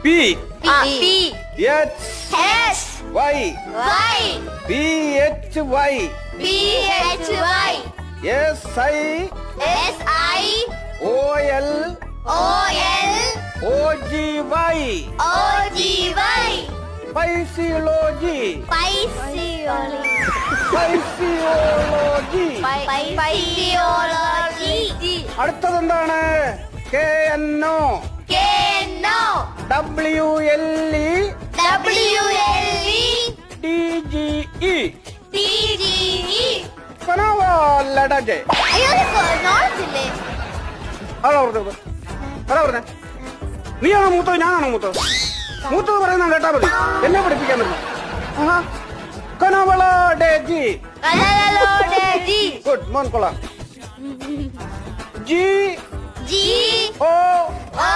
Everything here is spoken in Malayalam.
P H H Y Y P H Y B H Y S I S I O L O L O G Y O G Y Physiology Physiology Physiology Physiology അടുത്തതെന്താണ് K N O K No W L E W L E D G E T G E കനവാലടജ് അയ്യോ നോളജ് ഇല്ലേ അതാ പറഞ്ഞേ നീയാണോ മൂത്തത് ഞാനാണോ മൂത്തത് മൂത്തത് പറയുന്ന കേട്ടാ മതി എന്നെ പഠിപ്പിക്കാൻ പറ്റും കനവളടജി കലലോടജി ഗുഡ് മോൻ കൊള്ളാം G G O O